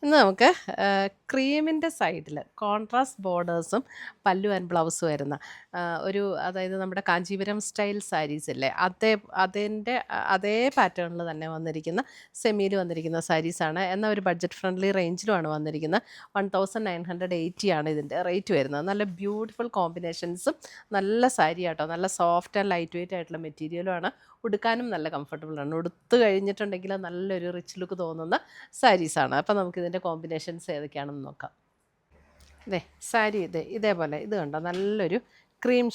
ഇന്ന് നമുക്ക് ക്രീമിൻ്റെ സൈഡിൽ കോൺട്രാസ്റ്റ് ബോർഡേഴ്സും പല്ലു ആൻഡ് ബ്ലൗസ് വരുന്ന അതായത് നമ്മുടെ കാഞ്ചീപുരം സ്റ്റൈൽ സാരീസ് ഇല്ലേ അതേ പാറ്റേണിൽ തന്നെ വന്നിരിക്കുന്ന സെമിയിൽ വന്നിരിക്കുന്ന സാരീസാണ്. എന്നാൽ ഒരു ബഡ്ജറ്റ് ഫ്രണ്ട്ലി റേഞ്ചിലുമാണ് വന്നിരിക്കുന്നത്. 1980 ആണ് ഇതിൻ്റെ റേറ്റ് വരുന്നത്. നല്ല ബ്യൂട്ടിഫുൾ കോമ്പിനേഷൻസും നല്ല സാരി ആട്ടോ. നല്ല സോഫ്റ്റ് ആൻഡ് ലൈറ്റ് വെയ്റ്റ് ആയിട്ടുള്ള മെറ്റീരിയലുമാണ്. ഉടുക്കാനും നല്ല കംഫർട്ടബിളാണ്. ഉടുത്ത് കഴിഞ്ഞിട്ടുണ്ടെങ്കിൽ നല്ലൊരു റിച്ച് ലുക്ക് തോന്നുന്ന സാരീസാണ്. അപ്പോൾ നമുക്കിതിൻ്റെ കോമ്പിനേഷൻസ് ഏതൊക്കെയാണെന്ന് നോക്കാം. സാരി ഇതേപോലെ ഇത് കണ്ടോ, നല്ലൊരു ക്രീം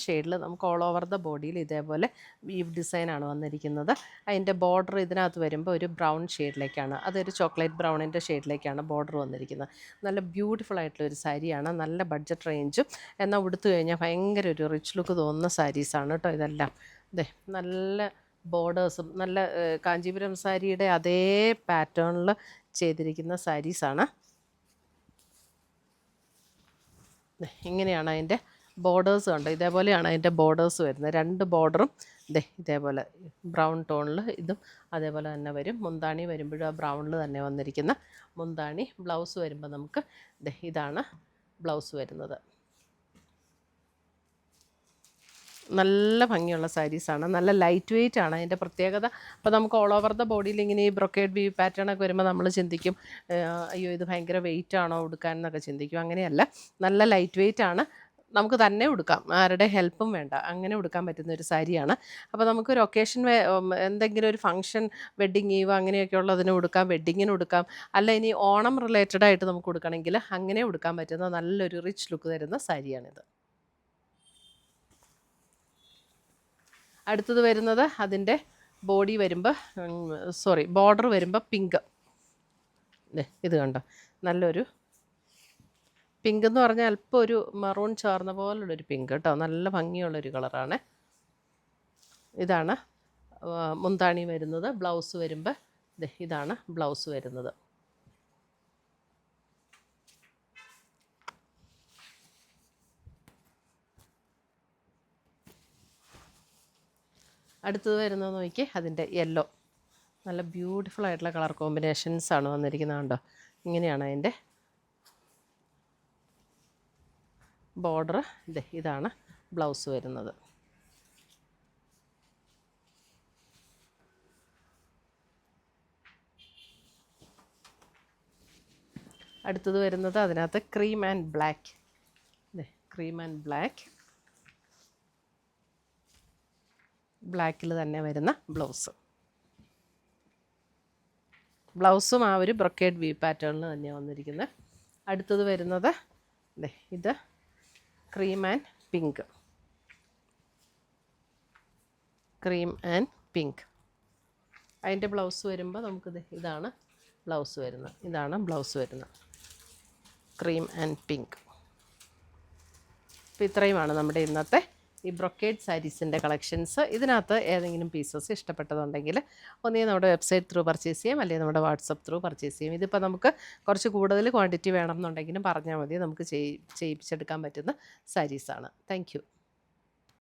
ഷെയ്ഡിൽ നമുക്ക് ഓൾ ഓവർ ദ ബോഡിയിൽ ഇതേപോലെ വീവ് ഡിസൈനാണ് വന്നിരിക്കുന്നത്. അതിൻ്റെ ബോർഡർ ഇതിനകത്ത് വരുമ്പോൾ ഒരു ബ്രൗൺ ഷെയ്ഡിലേക്കാണ്, അതൊരു ചോക്ലേറ്റ് ബ്രൗണിൻ്റെ ഷെയ്ഡിലേക്കാണ് ബോർഡർ വന്നിരിക്കുന്നത്. നല്ല ബ്യൂട്ടിഫുൾ ആയിട്ടുള്ളൊരു സാരിയാണ്. നല്ല ബഡ്ജറ്റ് റേഞ്ചും എന്നാൽ ഉടുത്തു കഴിഞ്ഞാൽ ഭയങ്കര ഒരു റിച്ച് ലുക്ക് തോന്നുന്ന സാരീസാണ് കേട്ടോ ഇതെല്ലാം. നല്ല ബോർഡേഴ്സും നല്ല കാഞ്ചീപുരം സാരിയുടെ അതേ പാറ്റേണിൽ ചെയ്തിരിക്കുന്ന സാരീസാണ്. ഇങ്ങനെയാണ് അതിൻ്റെ ബോർഡേഴ്സ് കണ്ടോ, ഇതേപോലെയാണ് അതിൻ്റെ ബോർഡേഴ്സ് വരുന്നത്. രണ്ട് ബോർഡറും ഇതേപോലെ ബ്രൗൺ ടോണിൽ ഇതും അതേപോലെ തന്നെ വരും. മുന്താണി വരുമ്പോഴും ആ ബ്രൗണിൽ തന്നെ വന്നിരിക്കുന്ന മുന്താണി. ബ്ലൗസ് വരുമ്പോൾ നമുക്ക് ഇതാണ് ബ്ലൗസ് വരുന്നത്. നല്ല ഭംഗിയുള്ള സാരീസാണ്. നല്ല ലൈറ്റ് വെയ്റ്റ് ആണ് അതിൻ്റെ പ്രത്യേകത. അപ്പോൾ നമുക്ക് ഓൾ ഓവർ ദ ബോഡിയിൽ ഇങ്ങനെ ഈ ബ്രൊക്കേഡ് വീവ് പാറ്റേൺ ഒക്കെ വരുമ്പോൾ നമ്മൾ ചിന്തിക്കും അയ്യോ ഇത് ഭയങ്കര വെയിറ്റ് ആണോ ഉടുക്കാൻ എന്നൊക്കെ ചിന്തിക്കും. അങ്ങനെയല്ല, നല്ല ലൈറ്റ് വെയ്റ്റ് ആണ്. നമുക്ക് തന്നെ ഉടുക്കാം, ആരുടെ ഹെൽപ്പും വേണ്ട, അങ്ങനെ ഉടുക്കാൻ പറ്റുന്ന ഒരു സാരിയാണ്. അപ്പോൾ നമുക്കൊരു ഒക്കേഷൻ എന്തെങ്കിലും ഒരു ഫംഗ്ഷൻ, വെഡ്ഡിങ് ഈവ് അങ്ങനെയൊക്കെ ഉള്ളതിന് ഉടുക്കാം, വെഡ്ഡിങ്ങിന് ഉടുക്കാം, അല്ല ഇനി ഓണം റിലേറ്റഡ് ആയിട്ട് നമുക്ക് ഉടുക്കണമെങ്കിൽ അങ്ങനെ ഉടുക്കാൻ പറ്റുന്ന നല്ലൊരു റിച്ച് ലുക്ക് തരുന്ന സാരിയാണിത്. അടുത്തത് വരുന്നത് അതിൻ്റെ ബോർഡർ വരുമ്പോൾ പിങ്ക്. ഇത് കണ്ടോ, നല്ലൊരു പിങ്ക് എന്ന് പറഞ്ഞാൽ അല്പം ഒരു മറൂൺ ചേർന്ന പോലുള്ളൊരു പിങ്ക് കേട്ടോ. നല്ല ഭംഗിയുള്ളൊരു കളറാണ്. ഇതാണ് മുന്താണി വരുന്നത്. ബ്ലൗസ് വരുമ്പോൾ ഇതാണ് ബ്ലൗസ് വരുന്നത്. അടുത്തത് വരുന്നത് നോക്കി, അതിൻ്റെ യെല്ലോ. നല്ല ബ്യൂട്ടിഫുൾ ആയിട്ടുള്ള കളർ കോമ്പിനേഷൻസാണ് വന്നിരിക്കുന്നത് കണ്ടോ. ഇങ്ങനെയാണ് അതിൻ്റെ ബോർഡർ. ഇതാണ് ബ്ലൗസ് വരുന്നത്. അടുത്തത് വരുന്നത് അതിനകത്ത് ക്രീം ആൻഡ് ബ്ലാക്ക്. ബ്ലാക്കിൽ തന്നെ വരുന്ന ബ്ലൗസും ആ ഒരു ബ്രൊക്കേഡ് വീവ് പാറ്റേണിൽ തന്നെയാണ് വന്നിരിക്കുന്നത്. അടുത്തത് വരുന്നത് ഇത് ക്രീം ആൻഡ് പിങ്ക്. അതിൻ്റെ ബ്ലൗസ് വരുമ്പോൾ നമുക്കിത് ഇതാണ് ബ്ലൗസ് വരുന്നത്. Cream and pink. അപ്പോൾ ഇത്രയുമാണ് നമ്മുടെ ഇന്നത്തെ ഈ ബ്രൊക്കേഡ് സാരീസിൻ്റെ കളക്ഷൻസ്. ഇതിനകത്ത് ഏതെങ്കിലും പീസസ് ഇഷ്ടപ്പെട്ടതുണ്ടെങ്കിൽ ഒന്നേ നമ്മുടെ വെബ്സൈറ്റ് ത്രൂ പർച്ചേസ് ചെയ്യാം, അല്ലെങ്കിൽ നമ്മുടെ വാട്സപ്പ് ത്രൂ പർച്ചേസ് ചെയ്യാം. ഇതിപ്പോൾ നമുക്ക് കുറച്ച് കൂടുതൽ ക്വാണ്ടിറ്റി വേണം എന്നുണ്ടെങ്കിലും പറഞ്ഞാൽ മതി, നമുക്ക് ചെയ്യിപ്പിച്ചെടുക്കാൻ പറ്റുന്ന സാരീസാണ്. Thank you.